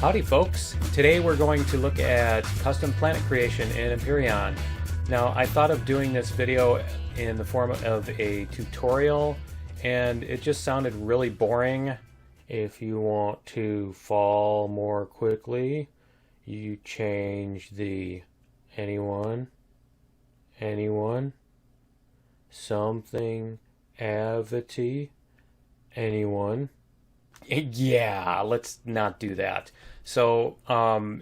Howdy folks! Today we're going to look at custom planet creation in Empyrion. Now I thought of doing this video in the form of a tutorial and it just sounded really boring. If you want to fall more quickly, you change the anyone, something, avity, anyone. Yeah, let's not do that. So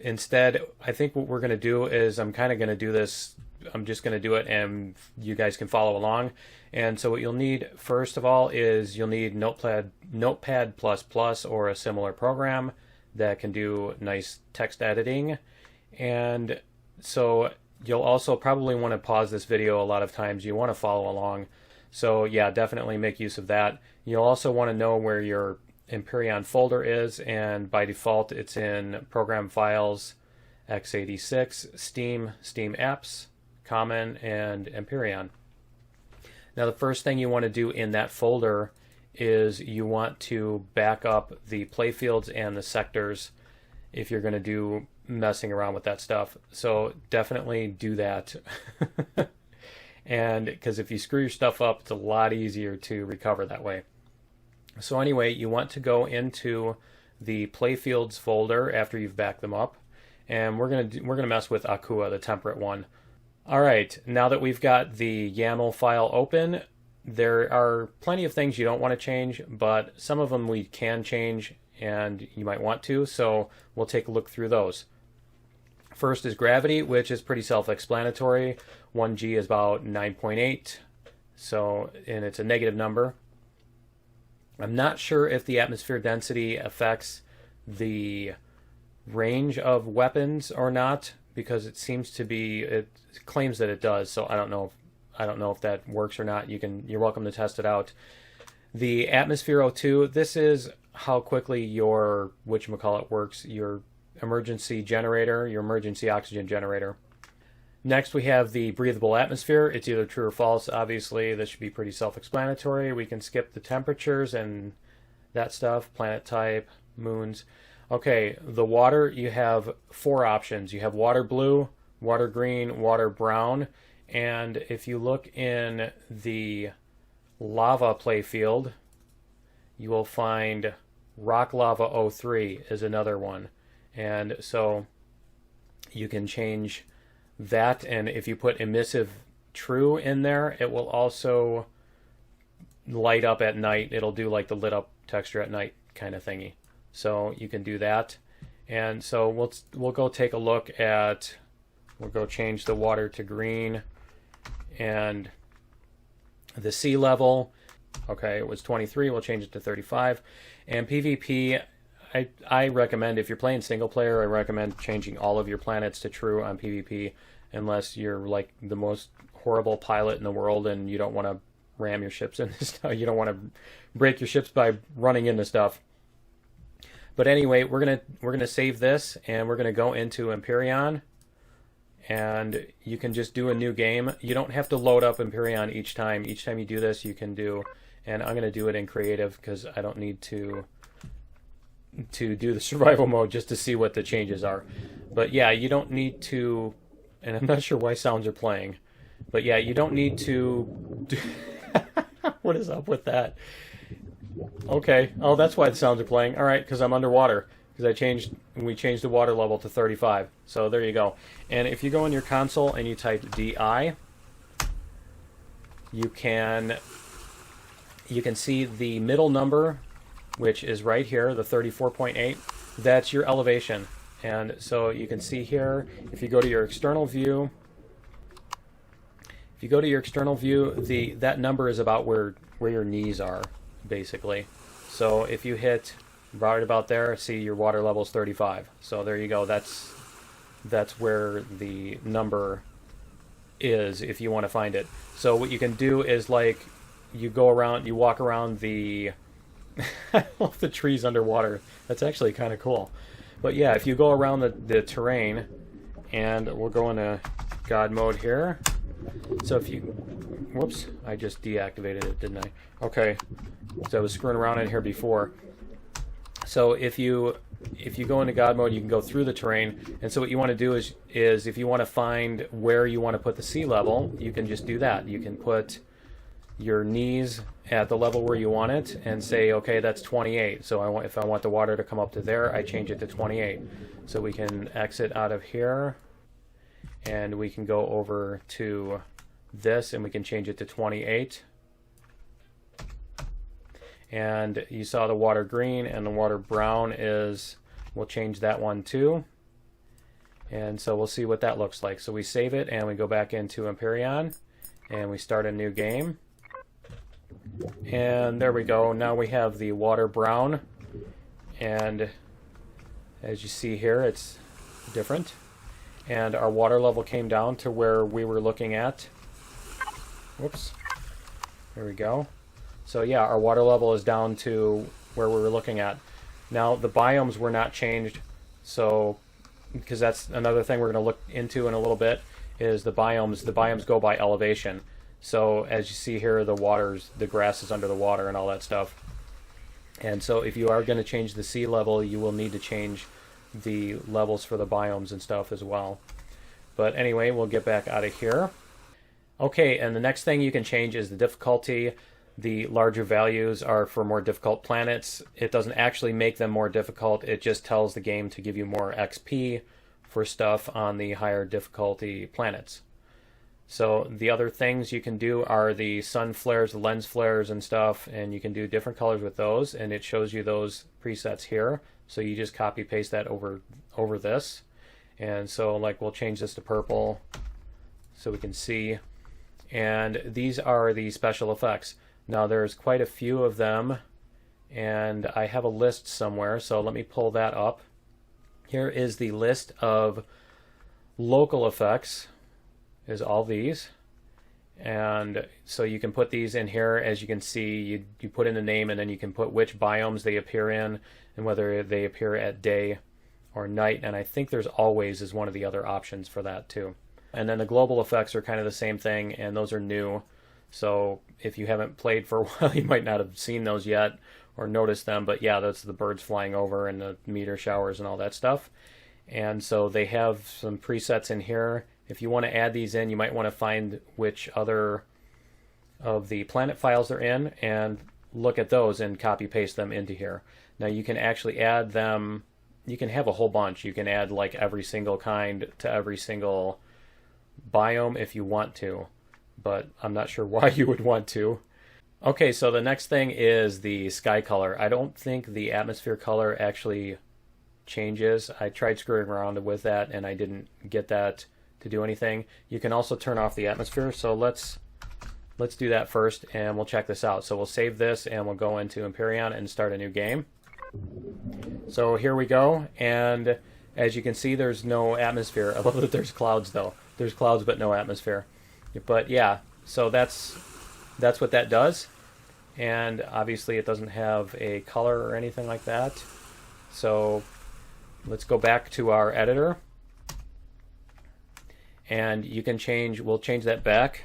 instead, I think what we're going to do is I'm kind of going to do this. I'm just going to do it and you guys can follow along. And so what you'll need first of all is you'll need Notepad++ or a similar program that can do nice text editing. And so you'll also probably want to pause this video a lot of times. You want to follow along. So yeah, definitely make use of that. You'll also want to know where your Empyrion folder is, and by default it's in Program Files, x86, Steam, Steam Apps, Common, and Empyrion. Now the first thing you want to do in that folder is you want to back up the playfields and the sectors if you're going to do messing around with that stuff. So definitely do that. And because if you screw your stuff up, it's a lot easier to recover that way. So anyway, you want to go into the playfields folder after you've backed them up, and we're gonna mess with Akua, the temperate one. All right, now that we've got the YAML file open, there are plenty of things you don't want to change, but some of them we can change, and you might want to. So we'll take a look through those. First is gravity, which is pretty self-explanatory. 1G is about 9.8, so and it's a negative number. I'm not sure if the atmosphere density affects the range of weapons or not, because it seems to be, it claims that it does, so I don't know if that works or not. You're welcome to test it out. The atmosphere O2, this is how quickly your whatchamacallit works, your emergency generator, your emergency oxygen generator. Next we have the breathable atmosphere. It's either true or false. Obviously this should be pretty self-explanatory. We can skip the temperatures and that stuff, planet type, moons. Okay, the water, you have 4 options. You have water blue, water green, water brown, and if you look in the lava playfield, you will find rock lava O3 is another one. And so you can change that, and if you put emissive true in there, it will also light up at night. It'll do like the lit up texture at night kind of thingy. So you can do that. And so we'll go take a look at, we'll go change the water to green, and the sea level, okay, it was 23, we'll change it to 35. And PvP, I recommend, if you're playing single player, I recommend changing all of your planets to true on PvP, unless you're like the most horrible pilot in the world and you don't want to ram your ships into stuff. You don't want to break your ships by running into stuff. But anyway, we're gonna save this, and we're gonna go into Empyrion, and you can just do a new game. You don't have to load up Empyrion each time. Each time you do this, you can do, and I'm gonna do it in creative because I don't need to do the survival mode just to see what the changes are. But yeah, you don't need to, and I'm not sure why sounds are playing, but yeah, you don't need to do what is up with that? Okay, oh, that's why the sounds are playing. All right, because I'm underwater, because we changed the water level to 35. So there you go. And if you go in your console and you type DI, you can see the middle number, which is right here, the 34.8. That's your elevation. And so you can see here, if you go to your external view, that number is about where your knees are, basically. So if you hit right about there, see your water level is 35. So there you go. That's where the number is if you want to find it. So what you can do is, like, you walk around the I love the trees underwater. That's actually kind of cool. But yeah, if you go around the terrain, and we'll go into God mode here. So if you, whoops, I just deactivated it, didn't I? Okay, so I was screwing around in here before. So if you if you go into God mode, you can go through the terrain. And so what you want to do is if you want to find where you want to put the sea level, you can just do that. You can put your knees at the level where you want it and say, okay, that's 28. So if I want the water to come up to there, I change it to 28. So we can exit out of here, and we can go over to this, and we can change it to 28. And you saw the water green, and the water brown is, we'll change that one too. And so we'll see what that looks like. So we save it, and we go back into Empyrion, and we start a new game. And there we go. Now we have the water brown, and as you see here, it's different. And our water level came down to where we were looking at. Whoops. There we go. So yeah, our water level is down to where we were looking at. Now the biomes were not changed, so because that's another thing we're going to look into in a little bit, is the biomes. The biomes go by elevation. So as you see here, the grass is under the water and all that stuff. And so if you are going to change the sea level, you will need to change the levels for the biomes and stuff as well. But anyway, we'll get back out of here. Okay, and the next thing you can change is the difficulty. The larger values are for more difficult planets. It doesn't actually make them more difficult. It just tells the game to give you more XP for stuff on the higher difficulty planets. So the other things you can do are the sun flares, the lens flares and stuff, and you can do different colors with those, and it shows you those presets here. So you just copy paste that over this. And so like we'll change this to purple so we can see. And these are the special effects. Now there's quite a few of them, and I have a list somewhere, so let me pull that up. Here is the list of local effects, is all these. And so you can put these in here. As you can see, you put in the name, and then you can put which biomes they appear in and whether they appear at day or night. And I think there's always is one of the other options for that too. And then the global effects are kind of the same thing, and those are new. So if you haven't played for a while, you might not have seen those yet or noticed them. But yeah, that's the birds flying over and the meteor showers and all that stuff. And so they have some presets in here. If you want to add these in, you might want to find which other of the planet files they're in and look at those and copy paste them into here. Now you can actually add them. You can have a whole bunch. You can add like every single kind to every single biome if you want to, but I'm not sure why you would want to. Okay, so the next thing is the sky color. I don't think the atmosphere color actually changes. I tried screwing around with that and I didn't get that to do anything. You can also turn off the atmosphere, so let's do that first and we'll check this out. So we'll save this and we'll go into Empyrion and start a new game. So here we go, and as you can see, there's no atmosphere. I love that there's clouds though. There's clouds but no atmosphere. But yeah, so that's what that does. And obviously it doesn't have a color or anything like that. So let's go back to our editor. And you can change, we'll change that back.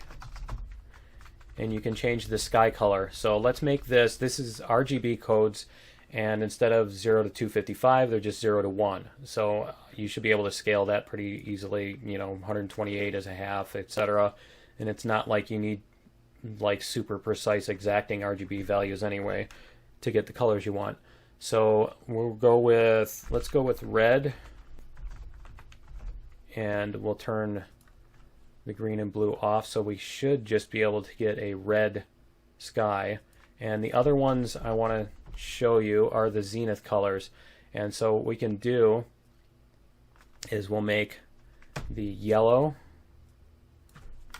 And you can change the sky color. So let's make this is RGB codes, and instead of 0 to 255, they're just 0 to 1. So you should be able to scale that pretty easily, 128 as a half, etc. And it's not like you need like super precise exacting RGB values anyway to get the colors you want. So let's go with red, and we'll turn the green and blue off, so we should just be able to get a red sky. And the other ones I want to show you are the zenith colors. And so what we can do is we'll make the yellow.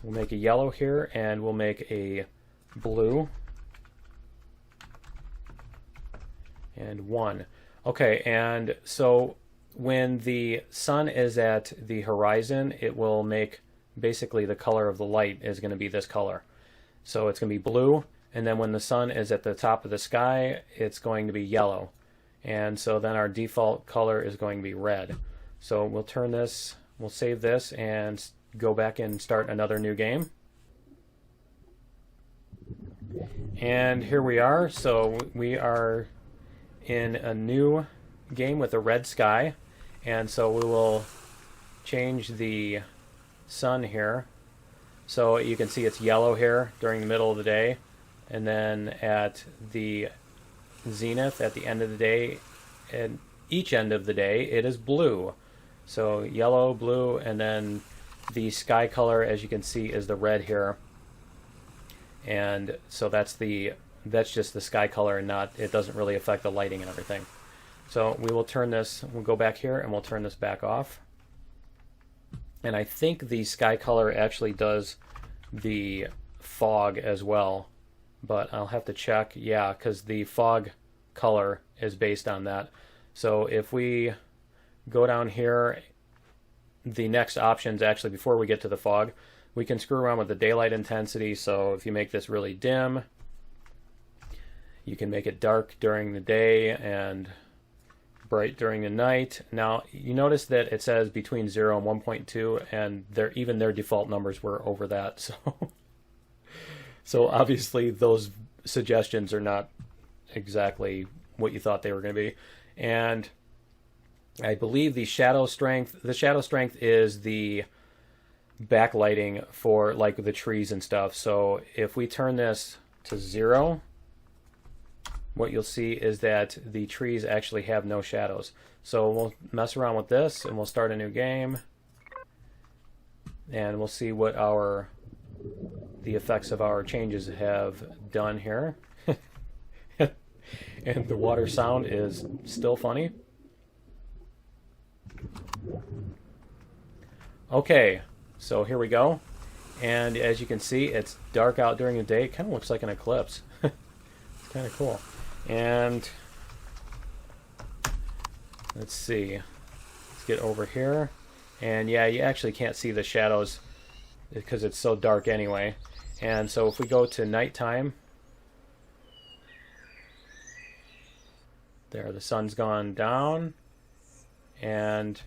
We'll make a yellow here, and we'll make a blue and 1. Okay, and so when the sun is at the horizon, it will make basically the color of the light is going to be this color. So it's going to be blue, and then when the sun is at the top of the sky, it's going to be yellow. And so then our default color is going to be red. So we'll turn this, we'll save this and go back and start another new game. And here we are. So we are in a new game with a red sky, and so we will change the sun here. So you can see it's yellow here during the middle of the day, and then at the zenith at the end of the day, and each end of the day, it is blue. So yellow, blue, and then the sky color, as you can see, is the red here. And so that's just the sky color, and it doesn't really affect the lighting and everything. So we'll go back here and we'll turn this back off. And I think the sky color actually does the fog as well, but I'll have to check. Yeah, because the fog color is based on that. So if we go down here, the next options, actually before we get to the fog, we can screw around with the daylight intensity. So if you make this really dim, you can make it dark during the day and bright during the night. Now you notice that it says between 0 and 1.2, and even their default numbers were over that. So obviously those suggestions are not exactly what you thought they were going to be. And I believe the shadow strength is the backlighting for like the trees and stuff. So if we turn this to 0, what you'll see is that the trees actually have no shadows. So we'll mess around with this and we'll start a new game, and we'll see what the effects of our changes have done here. And the water sound is still funny. Okay, so here we go. And as you can see, it's dark out during the day. It kind of looks like an eclipse. It's kind of cool. And let's see. Let's get over here. And yeah, you actually can't see the shadows because it's so dark anyway. And so if we go to nighttime, there, the sun's gone down. And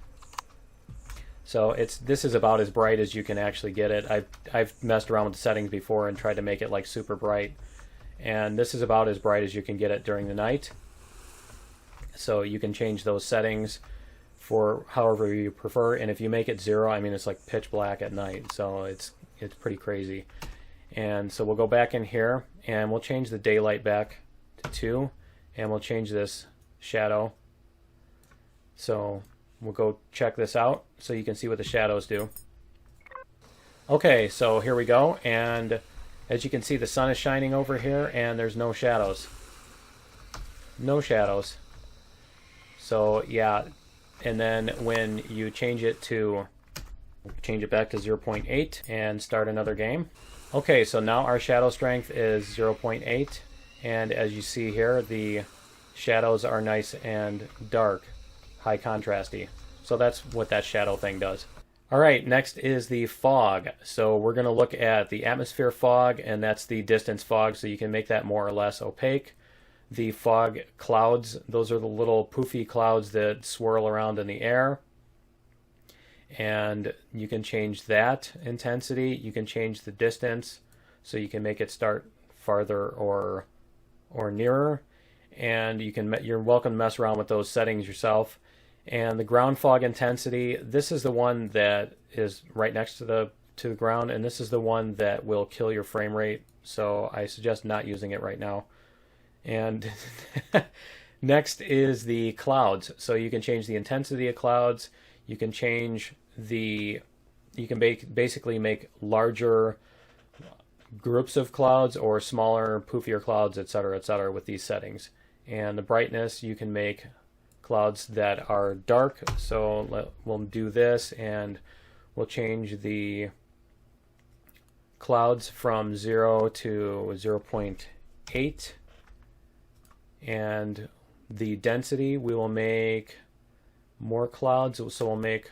so this is about as bright as you can actually get it. I've messed around with the settings before and tried to make it like super bright. And this is about as bright as you can get it during the night. So you can change those settings for however you prefer. And if you make it 0, I mean, it's like pitch black at night. So it's pretty crazy. And so we'll go back in here and we'll change the daylight back to 2. And we'll change this shadow. So we'll go check this out so you can see what the shadows do. Okay, so here we go. And as you can see, the sun is shining over here and there's no shadows. No shadows. So yeah, and then when you change it back to 0.8 and start another game. Okay, so now our shadow strength is 0.8, and as you see here, the shadows are nice and dark, high contrasty. So that's what that shadow thing does. All right, next is the fog. So we're going to look at the atmosphere fog, and that's the distance fog, so you can make that more or less opaque. The fog clouds, those are the little poofy clouds that swirl around in the air. And you can change that intensity. You can change the distance, so you can make it start farther or nearer. And you're welcome to mess around with those settings yourself. And the ground fog intensity, this is the one that is right next to the ground, and this is the one that will kill your frame rate. So I suggest not using it right now. And next is the clouds. So you can change the intensity of clouds. You can basically make larger groups of clouds or smaller, poofier clouds, etc., with these settings. And the brightness, you can make clouds that are dark. So we'll do this, and we'll change the clouds from 0 to 0.8. And the density, we will make more clouds, so we'll make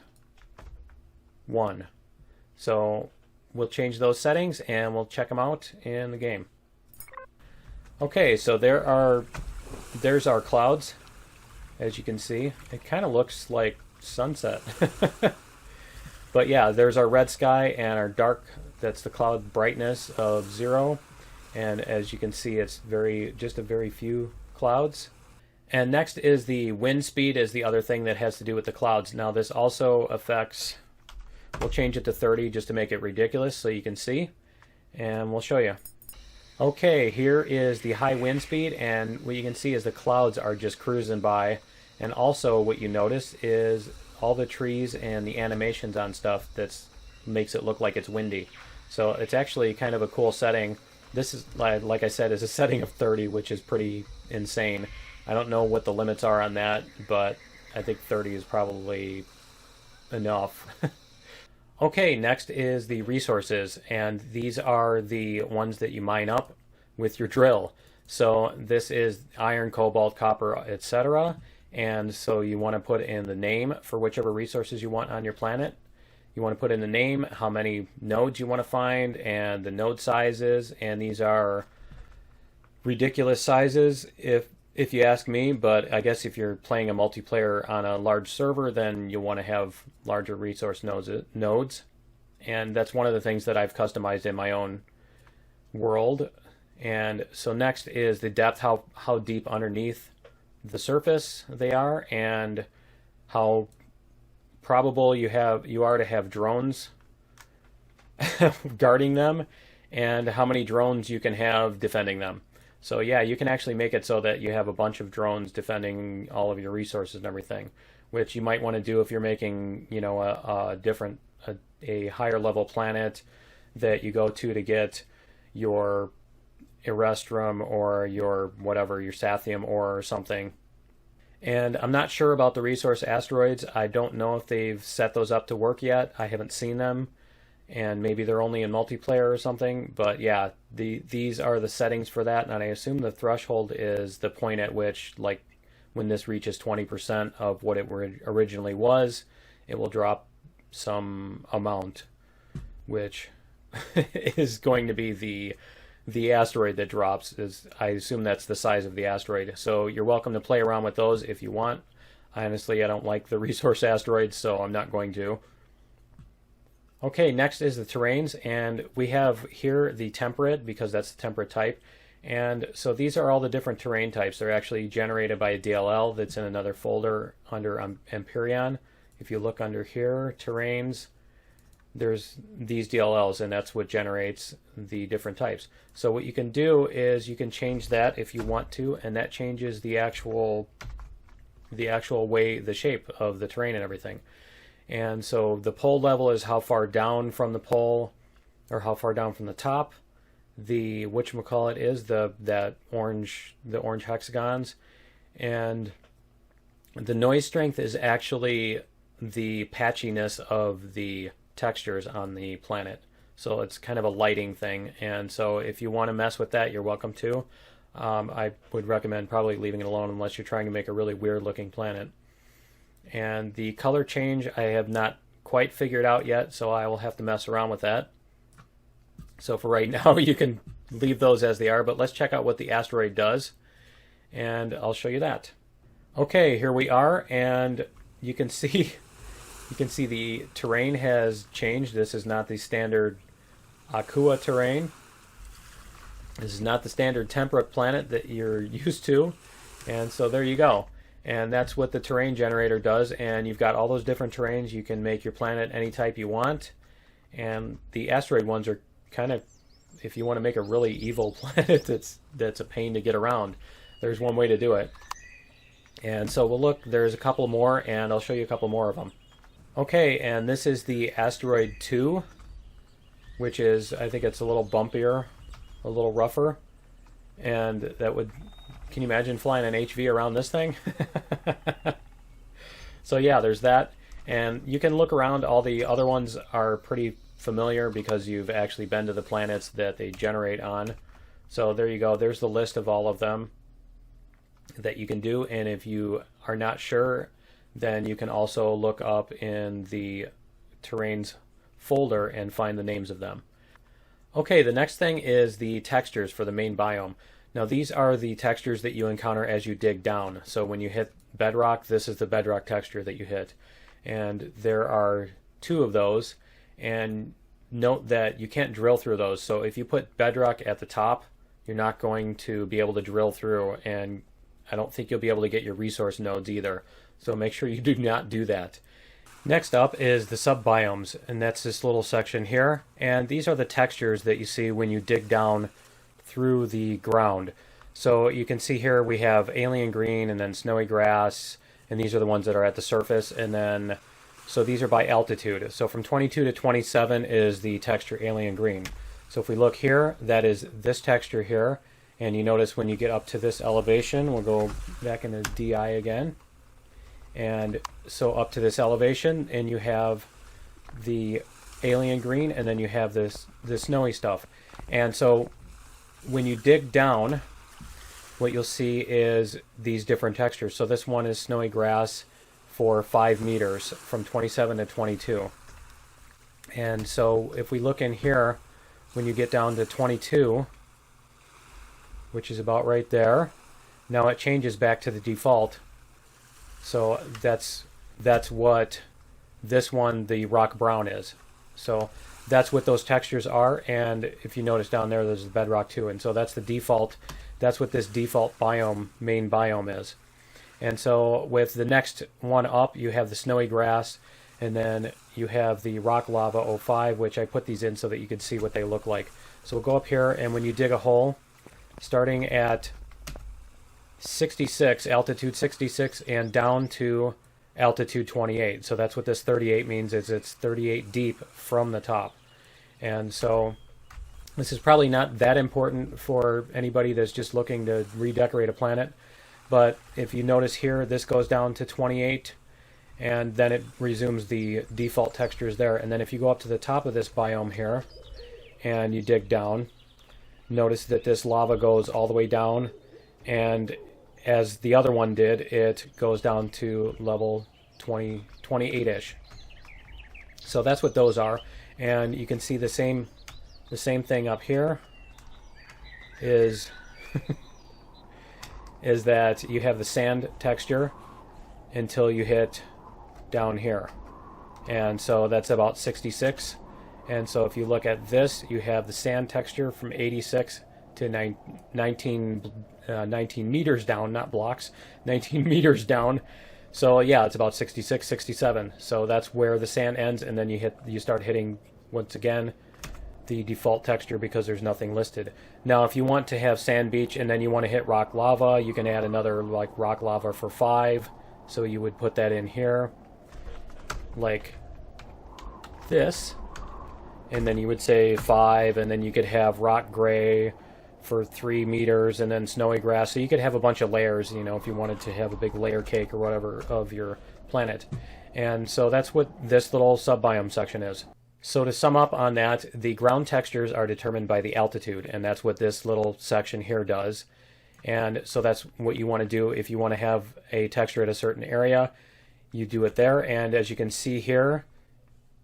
1. So we'll change those settings and we'll check them out in the game. Okay, so there's our clouds. As you can see, it kind of looks like sunset. But yeah, there's our red sky and our dark, that's the cloud brightness of 0. And as you can see, it's just a very few clouds. And next is the wind speed is the other thing that has to do with the clouds. Now this also affects, we'll change it to 30 just to make it ridiculous so you can see, and we'll show you. Okay, here is the high wind speed, and what you can see is the clouds are just cruising by, and also what you notice is all the trees and the animations on stuff that makes it look like it's windy. So it's actually kind of a cool setting. This is, like I said, is a setting of 30, which is pretty insane. I don't know what the limits are on that, but I think 30 is probably enough. Okay, next is the resources, and these are the ones that you mine up with your drill. So this is iron, cobalt, copper, etc. And so you want to put in the name for whichever resources you want on your planet. You want to put in the name, how many nodes you want to find, and the node sizes, and these are ridiculous sizes if you ask me, but I guess if you're playing a multiplayer on a large server, then you'll want to have larger resource nodes. And that's one of the things that I've customized in my own world. And so next is the depth, how deep underneath the surface they are, and how probable you are to have drones guarding them, and how many drones you can have defending them. So yeah, you can actually make it so that you have a bunch of drones defending all of your resources and everything, which you might want to do if you're making, you know, a higher level planet that you go to get your Erestrum or your whatever, your Sathium ore or something. And I'm not sure about the resource asteroids. I don't know if they've set those up to work yet. I haven't seen them. And maybe they're only in multiplayer or something, but yeah, these are the settings for that, and I assume the threshold is the point at which, like, when this reaches 20% of what it originally was, it will drop some amount, which is going to be the asteroid that drops. I assume that's the size of the asteroid. So you're welcome to play around with those if you want. Honestly, I don't like the resource asteroids, so I'm not going to. Okay, next is the terrains, and we have here the temperate, because that's the temperate type. And so these are all the different terrain types. They're actually generated by a DLL that's in another folder under Empyrion. If you look under here, terrains, there's these DLLs, and that's what generates the different types. So what you can do is you can change that if you want to, and that changes the actual way, the shape of the terrain and everything. And so the pole level is how far down from the pole, or how far down from the top. The whatchamacallit is the orange hexagons, and the noise strength is actually the patchiness of the textures on the planet. So it's kind of a lighting thing, and so if you want to mess with that, you're welcome to. I would recommend probably leaving it alone unless you're trying to make a really weird looking planet. And the color change I have not quite figured out yet, so I will have to mess around with that. So for right now, you can leave those as they are, but let's check out what the asteroid does, and I'll show you that. Okay, here we are, and you can see the terrain has changed. This is not the standard Aqua terrain. This is not the standard temperate planet that you're used to, and so there you go. And that's what the terrain generator does, and you've got all those different terrains. You can make your planet any type you want, and the asteroid ones are kind of, if you want to make a really evil planet that's a pain to get around, there's one way to do it. And so we'll look, there's a couple more, and I'll show you a couple more of them. Okay, and this is the asteroid 2, which is, I think it's a little bumpier, a little rougher, and that would, can you imagine flying an HV around this thing? So yeah, there's that. And you can look around. All the other ones are pretty familiar because you've actually been to the planets that they generate on. So there you go. There's the list of all of them that you can do. And if you are not sure, then you can also look up in the terrains folder and find the names of them. Okay, the next thing is the textures for the main biome. Now these are the textures that you encounter as you dig down. So when you hit bedrock, this is the bedrock texture that you hit. And there are 2 of those, and note that you can't drill through those. So if you put bedrock at the top, you're not going to be able to drill through and I don't think you'll be able to get your resource nodes either. So make sure you do not do that. Next up is the subbiomes, and that's this little section here. And these are the textures that you see when you dig down through the ground. So you can see here we have alien green and then snowy grass, and these are the ones that are at the surface. And then, so these are by altitude. So from 22 to 27 is the texture alien green. So if we look here, that is this texture here. And you notice when you get up to this elevation, we'll go back into DI again. And so up to this elevation, and you have the alien green, and then you have the snowy stuff. And so when you dig down, what you'll see is these different textures. So this one is snowy grass for 5 meters from 27 to 22. And so if we look in here, when you get down to 22, which is about right there, now it changes back to the default. So that's what this one, the rock brown, is. So that's what those textures are. And if you notice down there, there's the bedrock too. And so that's the default. That's what this default biome, main biome, is. And so with the next one up, you have the snowy grass, and then you have the rock lava 05, which I put these in so that you can see what they look like. So we'll go up here, and when you dig a hole, starting at 66, altitude 66, and down to altitude 28. So that's what this 38 means, is it's 38 deep from the top. And so this is probably not that important for anybody that's just looking to redecorate a planet. But if you notice here, this goes down to 28, and then it resumes the default textures there. And then if you go up to the top of this biome here, and you dig down, notice that this lava goes all the way down, and as the other one did, it goes down to level 28-ish. So that's what those are. And you can see the same thing up here is is that you have the sand texture until you hit down here. And so that's about 66. And so if you look at this, you have the sand texture from 86 to 19 meters down, not blocks, 19 meters down. So yeah, it's about 66, 67. So that's where the sand ends, and then you start hitting, once again, the default texture because there's nothing listed. Now if you want to have sand beach and then you want to hit rock lava, you can add another like rock lava for 5. So you would put that in here like this, and then you would say 5, and then you could have rock gray for 3 meters, and then snowy grass. So you could have a bunch of layers, you know, if you wanted to have a big layer cake or whatever of your planet. And so that's what this little subbiome section is. So to sum up on that, the ground textures are determined by the altitude, and that's what this little section here does. And so that's what you want to do. If you want to have a texture at a certain area, you do it there. And as you can see here,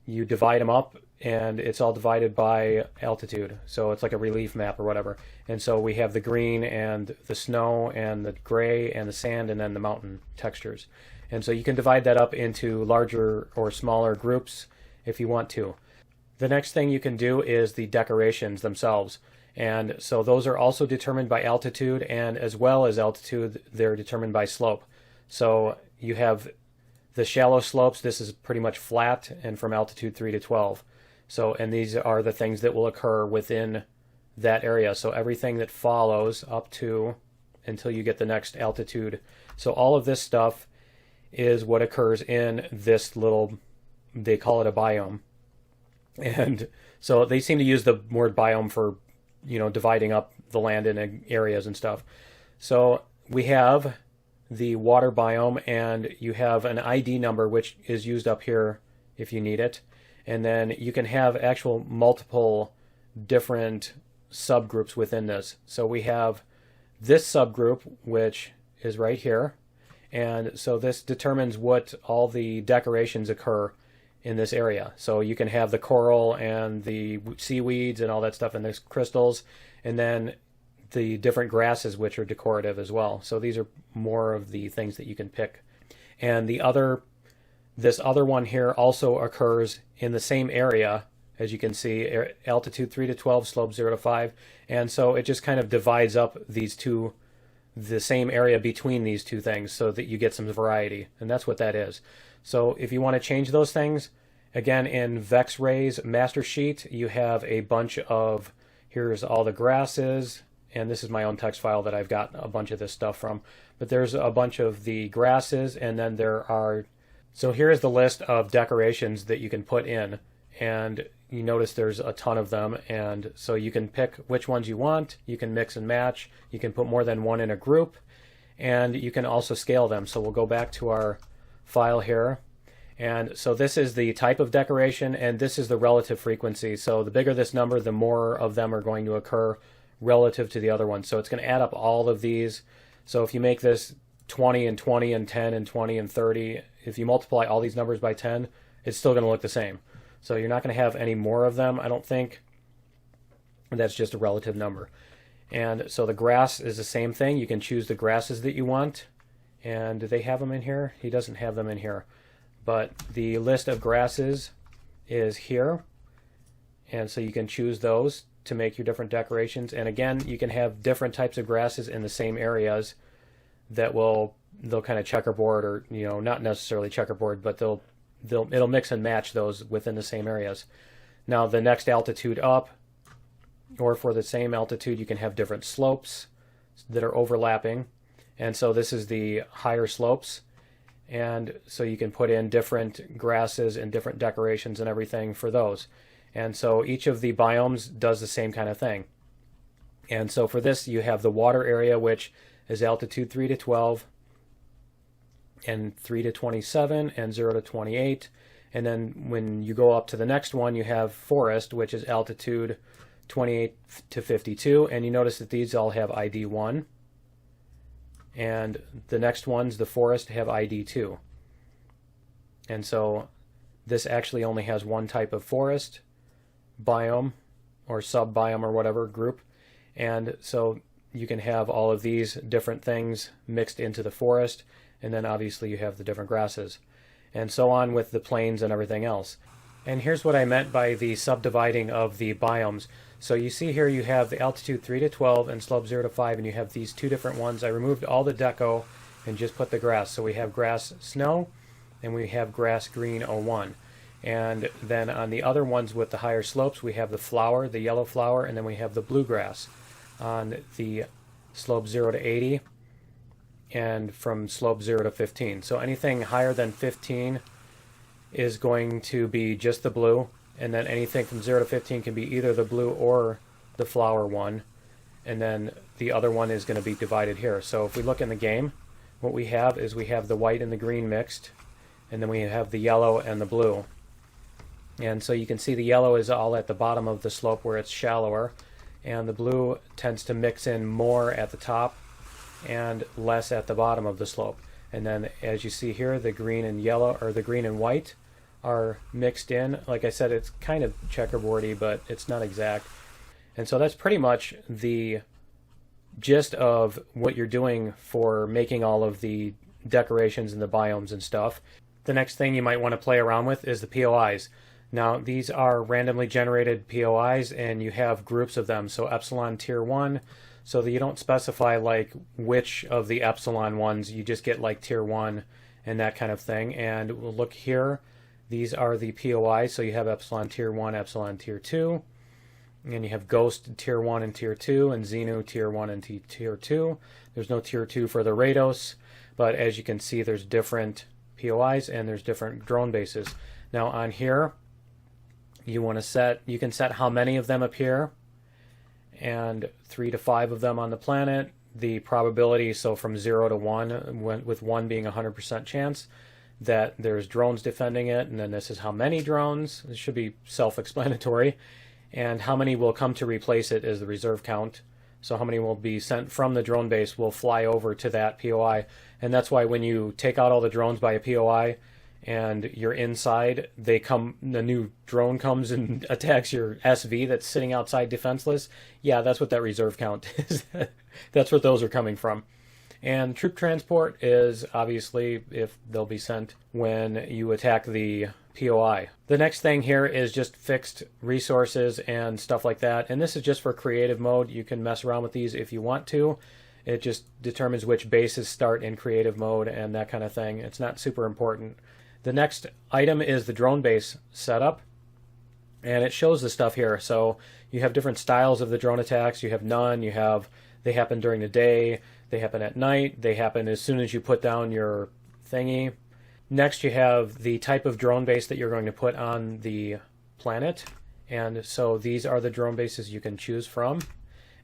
you divide them up, and it's all divided by altitude. So it's like a relief map or whatever. And so we have the green and the snow and the gray and the sand and then the mountain textures. And so you can divide that up into larger or smaller groups if you want to. The next thing you can do is the decorations themselves. And so those are also determined by altitude, and as well as altitude, they're determined by slope. So you have the shallow slopes. This is pretty much flat and from altitude 3 to 12. So, and these are the things that will occur within that area. So everything that follows up to until you get the next altitude. So all of this stuff is what occurs in this little, they call it a biome. And so they seem to use the word biome for, you know, dividing up the land in areas and stuff. So we have the water biome, and you have an ID number, which is used up here if you need it. And then you can have actual multiple different subgroups within this. So we have this subgroup, which is right here. And so this determines what all the decorations occur in this area. So you can have the coral and the seaweeds and all that stuff, and there's crystals, and then the different grasses, which are decorative as well. So these are more of the things that you can pick. And this other one here also occurs in the same area, as you can see, altitude 3 to 12, slope 0 to 5. And so it just kind of divides up these two the same area between these two things so that you get some variety, and that's what that is. So if you want to change those things, again, in Vexray's master sheet, you have a bunch of, here's all the grasses, and this is my own text file that I've got a bunch of this stuff from, but there's a bunch of the grasses, and then there are, so here's the list of decorations that you can put in, and you notice there's a ton of them, and so you can pick which ones you want, you can mix and match, you can put more than one in a group, and you can also scale them. So we'll go back to our file here, and so this is the type of decoration, and this is the relative frequency. So the bigger this number, the more of them are going to occur relative to the other ones. So it's going to add up all of these. So if you make this 20 and 20 and 10 and 20 and 30, if you multiply all these numbers by 10, it's still going to look the same. So you're not going to have any more of them, I don't think. That's just a relative number. And so the grass is the same thing. You can choose the grasses that you want. And do they have them in here? He doesn't have them in here. But the list of grasses is here. And so you can choose those to make your different decorations. And again, you can have different types of grasses in the same areas that they'll kind of checkerboard, or, you know, not necessarily checkerboard, but it'll mix and match those within the same areas. Now the next altitude up, or for the same altitude, you can have different slopes that are overlapping. And so this is the higher slopes. And so you can put in different grasses and different decorations and everything for those. And so each of the biomes does the same kind of thing. And so for this, you have the water area, which is altitude 3 to 12, and 3 to 27, and 0 to 28. And then when you go up to the next one, you have forest, which is altitude 28 to 52. And you notice that these all have ID 1. And the next ones, the forest, have ID 2. And so this actually only has one type of forest biome, or sub-biome, or whatever group. And so you can have all of these different things mixed into the forest. And then obviously you have the different grasses, and so on with the plains and everything else. And here's what I meant by the subdividing of the biomes. So you see here you have the altitude 3 to 12 and slope 0 to 5, and you have these two different ones. I removed all the deco and just put the grass. So we have grass snow, and we have grass green 01. And then on the other ones with the higher slopes, we have the flower, the yellow flower, and then we have the bluegrass on the slope 0 to 80. And from slope 0 to 15. So anything higher than 15 is going to be just the blue, and then anything from 0 to 15 can be either the blue or the flower one, and then the other one is going to be divided here. So if we look in the game, what we have is we have the white and the green mixed, and then we have the yellow and the blue. And so you can see the yellow is all at the bottom of the slope where it's shallower, and the blue tends to mix in more at the top and less at the bottom of the slope. And then as you see here, the green and yellow, or the green and white, are mixed in. Like I said, it's kind of checkerboardy, but it's not exact. And so that's pretty much the gist of what you're doing for making all of the decorations and the biomes and stuff. The next thing you might want to play around with is the POIs. Now these are randomly generated POIs, and you have groups of them. So epsilon tier 1, so that you don't specify like which of the epsilon ones, you just get like tier 1 and that kind of thing. And we'll look here, these are the POIs. So you have epsilon tier 1, epsilon tier 2, and you have ghost tier 1 and tier 2, and Xenu tier 1 and tier 2. There's no tier 2 for the Rados, but as you can see, there's different POIs and there's different drone bases. Now on here, you want to set, you can set how many of them appear, and 3 to 5 of them on the planet. The probability, so from 0 to 1, with 1 being 100% chance that there's drones defending it, and then this is how many drones. This should be self-explanatory. And how many will come to replace it is the reserve count. So how many will be sent from the drone base will fly over to that POI. And that's why when you take out all the drones by a POI and you're inside, the new drone comes and attacks your SV that's sitting outside defenseless. Yeah, that's what that reserve count is. That's what those are coming from. And troop transport is obviously if they'll be sent when you attack the POI. The next thing here is just fixed resources and stuff like that. And this is just for creative mode. You can mess around with these if you want to. It just determines which bases start in creative mode and that kind of thing. It's not super important. The next item is the drone base setup, and it shows the stuff here. So you have different styles of the drone attacks. You have none, you have they happen during the day, they happen at night, they happen as soon as you put down your thingy. Next, you have the type of drone base that you're going to put on the planet. And so these are the drone bases you can choose from.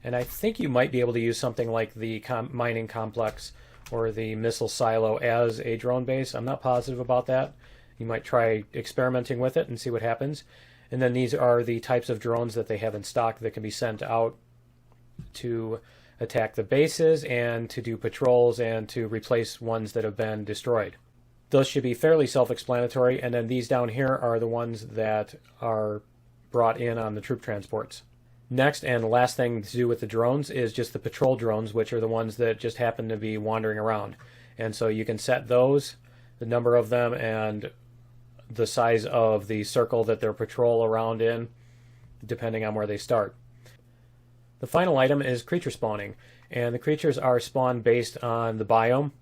And I think you might be able to use something like the mining complex or the missile silo as a drone base. I'm not positive about that. You might try experimenting with it and see what happens. And then these are the types of drones that they have in stock that can be sent out to attack the bases and to do patrols and to replace ones that have been destroyed. Those should be fairly self-explanatory, and then these down here are the ones that are brought in on the troop transports. Next and the last thing to do with the drones is just the patrol drones, which are the ones that just happen to be wandering around. And so you can set those, the number of them, and the size of the circle that they're patrol around in, depending on where they start. The final item is creature spawning, and the creatures are spawned based on the biome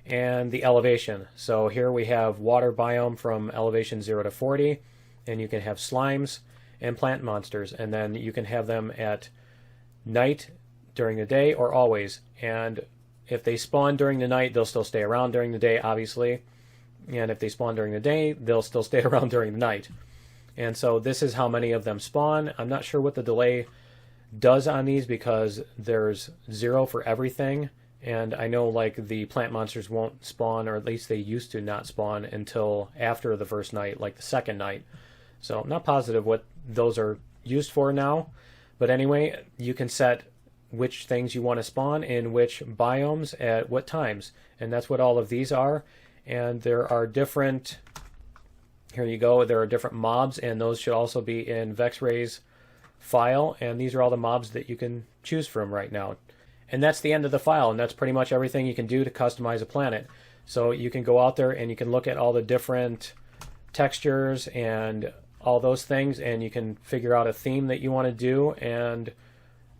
and the elevation. So here we have water biome from elevation 0 to 40, and you can have slimes and plant monsters, and then you can have them at night, during the day, or always. And if they spawn during the night, they'll still stay around during the day, obviously. And if they spawn during the day, they'll still stay around during the night. And so this is how many of them spawn. I'm not sure what the delay does on these because there's 0 for everything. And I know like the plant monsters won't spawn, or at least they used to not spawn until after the first night, like the second night. So I'm not positive what those are used for now. But anyway, you can set which things you want to spawn in which biomes at what times. And that's what all of these are. And there are different, here you go, there are different mobs, and those should also be in Vexray's file. And these are all the mobs that you can choose from right now. And that's the end of the file, and that's pretty much everything you can do to customize a planet. So you can go out there and you can look at all the different textures and all those things, and you can figure out a theme that you want to do and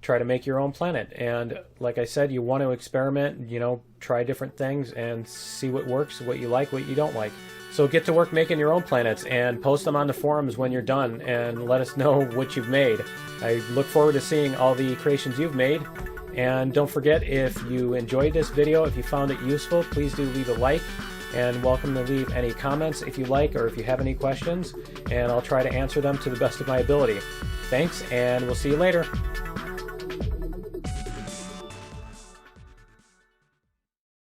try to make your own planet. And like I said, you want to experiment, try different things and see what works, what you like, what you don't like. So get to work making your own planets and post them on the forums when you're done and let us know what you've made. I look forward to seeing all the creations you've made. And don't forget, if you enjoyed this video, if you found it useful, please do leave a like, and welcome to leave any comments if you like, or if you have any questions, and I'll try to answer them to the best of my ability. Thanks, and we'll see you later.